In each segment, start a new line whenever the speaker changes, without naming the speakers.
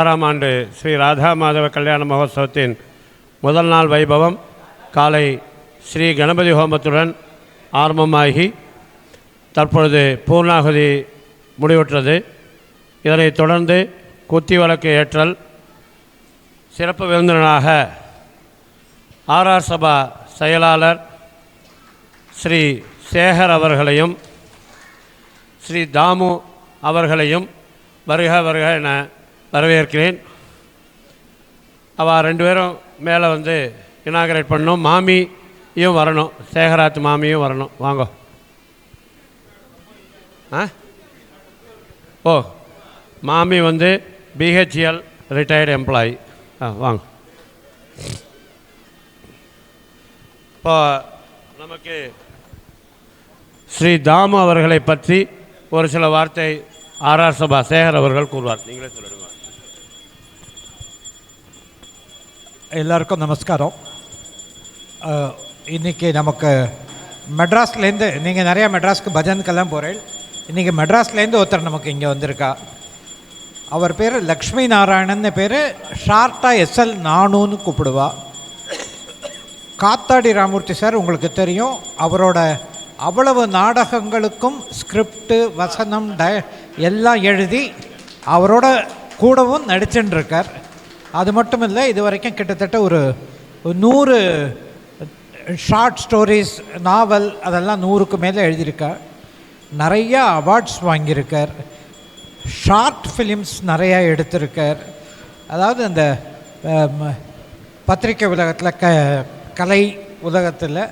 ஆறாம் ஆண்டு ஸ்ரீ ராதா மாதவ கல்யாண மகோத்சவத்தின் முதல் நாள் வைபவம் காலை ஸ்ரீ கணபதி ஹோமத்துடன் ஆரம்பமாகி தற்பொழுது பூர்ணாகுதி முடிவுற்றது. இதனைத் தொடர்ந்து குத்தி விளக்கு ஏற்றல், சிறப்பு விருந்தினராக ஆர்ஆர் சபா செயலாளர் ஸ்ரீ சேகர் அவர்களையும் ஸ்ரீ தாமு அவர்களையும் வருக வருக என வரவேற்கிறேன். அவள் ரெண்டு பேரும் மேலே வந்து இனாகரேட் பண்ணணும். மாமியும் வரணும், சேகராத்து மாமியும் வரணும். வாங்க. ஓ, மாமி வந்து பிஹெச்எல் ரிட்டையர்டு எம்ப்ளாயி. வாங்க. இப்போ நமக்கு ஸ்ரீ தாமு அவர்களை பற்றி ஒரு சில வார்த்தை ஆர்ஆர் சபா சேகர் அவர்கள் கூறுவார். நீங்களே சொல்லிடுங்க.
எல்லாருக்கும் நமஸ்காரம். இன்றைக்கி நமக்கு மெட்ராஸ்லேருந்து, நீங்கள் நிறையா மெட்ராஸ்க்கு பஜனுக்கெல்லாம் போகிறேன். இன்றைக்கி மெட்ராஸ்லேருந்து ஒருத்தர் நமக்கு இங்கே வந்திருக்கா. அவர் பேர் லக்ஷ்மி நாராயணன் பேர். ஷார்ட்டாக எஸ்எல் நானுன்னு கூப்பிடுவா. காத்தாடி ராமூர்த்தி சார் உங்களுக்கு தெரியும். அவரோட அவ்வளவு நாடகங்களுக்கும் ஸ்கிரிப்டு, வசனம், எல்லாம் எழுதி அவரோட கூடவும் நடிச்சுட்டுருக்கார். அது மட்டும் இல்லை, இது வரைக்கும் கிட்டத்தட்ட ஒரு 100 ஷார்ட் ஸ்டோரிஸ், நாவல் அதெல்லாம் 100க்கு மேலே எழுதியிருக்கார். நிறையா அவார்ட்ஸ் வாங்கியிருக்கார். ஷார்ட் ஃபிலிம்ஸ் நிறையா எடுத்திருக்கார். அதாவது அந்த பத்திரிக்கை உலகத்தில், கலை உலகத்தில்,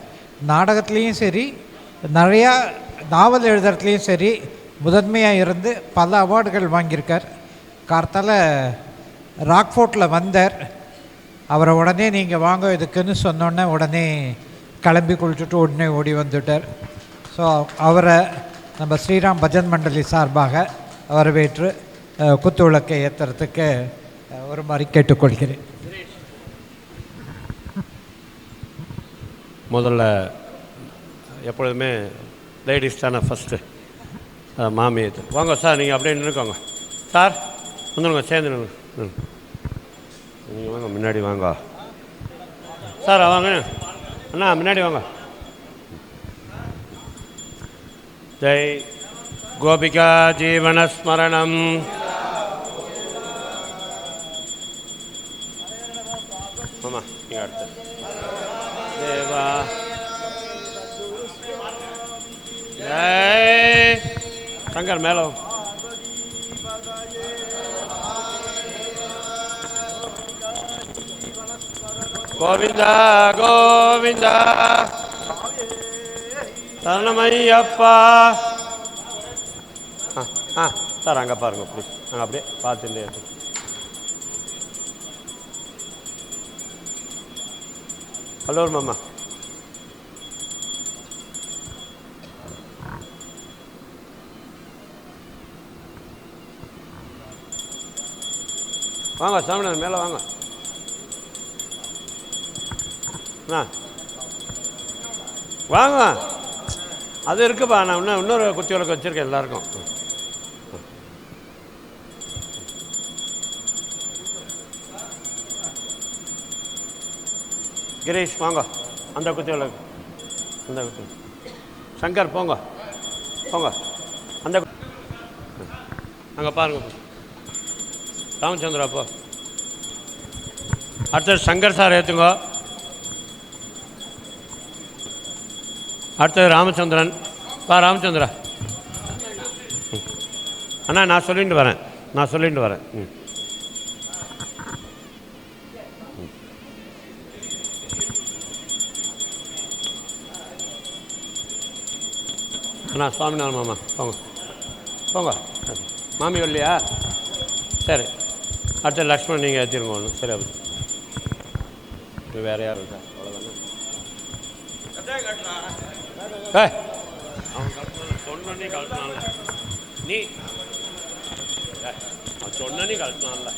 நாடகத்துலேயும் சரி, நிறையா நாவல் எழுதுறதுலேயும் சரி முதன்மையாக இருந்து பல அவார்டுகள் வாங்கியிருக்கார். கார்த்தால ராக்ஃபோர்ட்டில் வந்தார். அவரை உடனே நீங்கள் வாங்க இதுக்குன்னு சொன்னோன்னே உடனே கிளம்பி குளிச்சுட்டு உடனே ஓடி வந்துட்டார். ஸோ அவரை நம்ம ஸ்ரீராம் பஜன் மண்டலி சார்பாக வரவேற்று குத்து விளக்கை ஏற்றுறதுக்கு ஒரு மாதிரி கேட்டுக்கொள்கிறேன்.
முதல்ல எப்பொழுதுமே லேடிஸ் தானே ஃபஸ்ட்டு. மாமி வாங்க சார், நீங்கள் அப்படியே நின்றுக்கோங்க சார். வந்துடுங்க, சேர்ந்து நின்று நீங்கள் வாங்க, முன்னாடி வாங்க சார். வாங்க அண்ணா, முன்னாடி வாங்க. ஜெய் கோபிகா ஜீவனஸ்மரணம். ஆமாம், நீங்கள் அடுத்து தேவா. ஜெய் சங்கர் மேலே. கோவிந்தா கோவிந்தா சரணமையப்பா. சார் அங்கே பாருங்க ப்ளீஸ். நாங்கள் அப்படியே பார்த்துட்டு ஹலோ மாமா. வாங்க சாமிநாதன் மேலே வாங்க. வாங்க, அது இருக்குப்பா. நான் இன்னொரு குத்தி விளக்கு வச்சுருக்கேன் எல்லாருக்கும். கிரீஷ் வாங்க, அந்த குத்தி விளக்கு, அந்த குத்தி. சங்கர் போங்க போங்க, அந்த அங்கே பாருங்க. ராமச்சந்திரா போ. அடுத்தது சங்கர் சார் ஏற்றுங்க. அடுத்தது ராமச்சந்திரன். ராமச்சந்திரா அண்ணா, நான் சொல்லிட்டு வரேன். அண்ணா சுவாமிநாதன் மாமா போங்க போங்க. மாமி வரலையா? சரி, அடுத்த லக்ஷ்மணன் நீங்கள் ஏற்றிருங்க ஒன்று. சரி, அப்படி இப்போ வேறு யாரும் இருக்கா? அவ்வளோதானே. அவன் கழட்டினான், சொன்னே கழட்டினான்ல நீ. அவன் சொன்னே கழட்டினான்ல.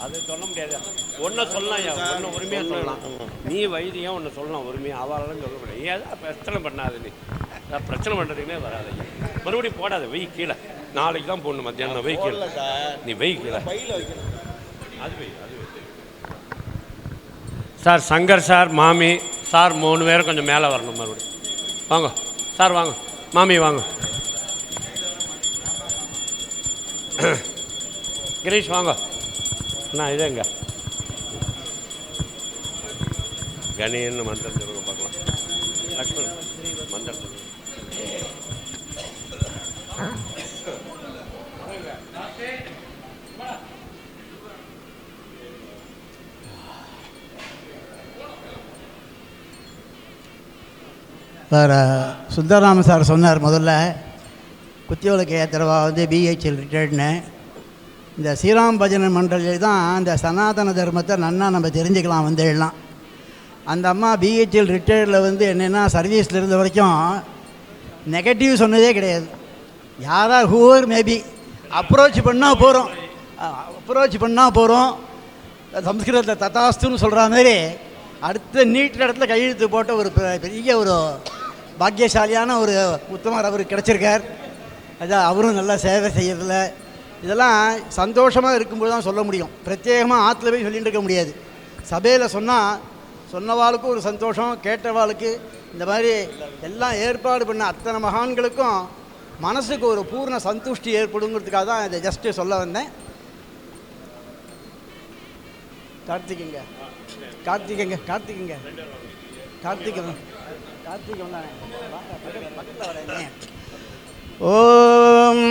அது சொல்ல முடியாது. ஒன்றை சொல்லலாம், ஒன்று உரிமையாக சொல்லலாம். நீ வைத்தியம் ஒன்று சொல்லலாம் உரிமையாக, அவளாலும் சொல்ல முடியாது. ஏதாவது பிரச்சனை பண்ணாது. நீ பிரச்சனை பண்ணுறதுக்குனே வராது. மறுபடியும் போடாது, வெய் கீழே. நாளைக்கு தான் போடணும் மத்தியானம் வெஹிக்கிள் நீ வெஹிக்கிள் அது சார் சங்கர் சார் மாமி சார் 3 பேரும் கொஞ்சம் மேலே வரணும் மறுபடியும் வாங்க சார் வாங்க மாமி வாங்க கிரீஷ் வாங்க அண்ணா இது எங்க கணின்னு மந்திரம் சொல்லுங்க பார்க்கலாம் லக்ஷ்மண் மந்திரம் சொல்லுங்க
சார் சுந்தரராம சார் சொன்னார் முதல்ல குத்தியோலுக்கு ஏத்திரவா பிஹெச்எல் ரிட்டையர்டுன்னு. இந்த ஸ்ரீராம் பஜனை மண்டலில் தான் இந்த சனாதன தர்மத்தை நன்னா நம்ம தெரிஞ்சுக்கலாம் எல்லாம். அந்த அம்மா பிஹெச்எல் ரிட்டையர்டில் என்னென்னா சர்வீஸில் இருந்த வரைக்கும் நெகட்டிவ் சொன்னதே கிடையாது. யாராக ஹூவர் மேபி அப்ரோச் பண்ணால் போகிறோம் சம்ஸ்கிருதத்தில் ததாஸ்துன்னு சொல்கிற மாதிரி அடுத்த நீட்டில் இடத்துல கையெழுத்து போட்ட ஒரு பெரிய ஒரு பாக்கியசாலியான ஒரு உத்தமர் அவருக்கு கிடச்சிருக்கார். அதான் அவரும் நல்லா சேவை செய்யறதில்ல. இதெல்லாம் சந்தோஷமாக இருக்கும்போது தான் சொல்ல முடியும். பிரத்யேகமாக ஆற்றுல போய் சொல்லிட்டு இருக்க முடியாது. சபையில் சொன்னவாளுக்கும் ஒரு சந்தோஷம், கேட்டவாளுக்கு இந்த மாதிரி எல்லாம் ஏற்பாடு பண்ண அத்தனை மகான்களுக்கும் மனசுக்கு ஒரு பூர்ண சந்துஷ்டி ஏற்படுங்கிறதுக்காக தான் இதை ஜஸ்ட்டு சொல்ல வந்தேன். கார்த்திகங்க ஓம்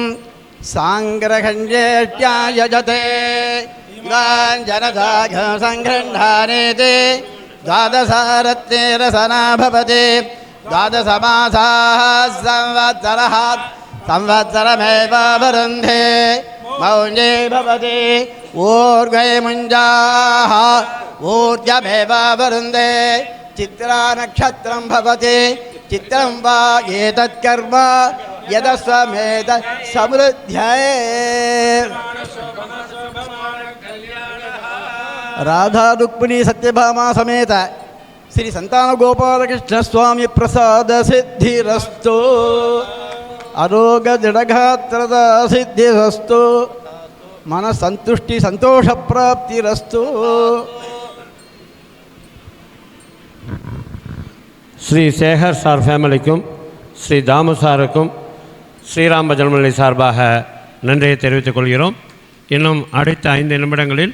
சாங்கிரகஞ்சேத்யாயஜதே காஞ்சனதாக சங்கிரண்டானேதே द्वादशारत्नेरसना भवति द्वादशमासाः संवत्सरः संवत्सरमेव वरुन्धे मौञ्जे भवति ऊर्ध्वे मुञ्जाः ऊर्जमेव वरुन्धे चित्रा नक्षत्रं भवति चित्रं वा एतत्कर्म यदस्वमेतत् समृद्ध्यै राधा रुक्मिणी सत्यभामा समेत श्री संतान गोपाल कृष्ण स्वामी प्रसाद सिद्धिरस्तु आरोग्य दृढ़गात्रद सिद्धिरस्तु मन संतुष्टि संतोष प्राप्तिरस्तु.
ஸ்ரீ சேகர் சார் ஃபேமிலிக்கும் ஸ்ரீ தாமு சாருக்கும் ஸ்ரீராம் பஜன்மலை சார்பாக நன்றியை தெரிவித்துக் கொள்கிறோம். இன்னும் அடுத்த 5 நிமிடங்களில்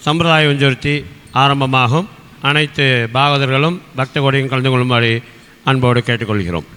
சம்பிரதாய வஞ்சுறுத்தி ஆரம்பமாகும். அனைத்து பாகவதர்களும் பக்த கோடியும் கலந்து கொள்ளும்படி அன்போடு கேட்டுக்கொள்கிறோம்.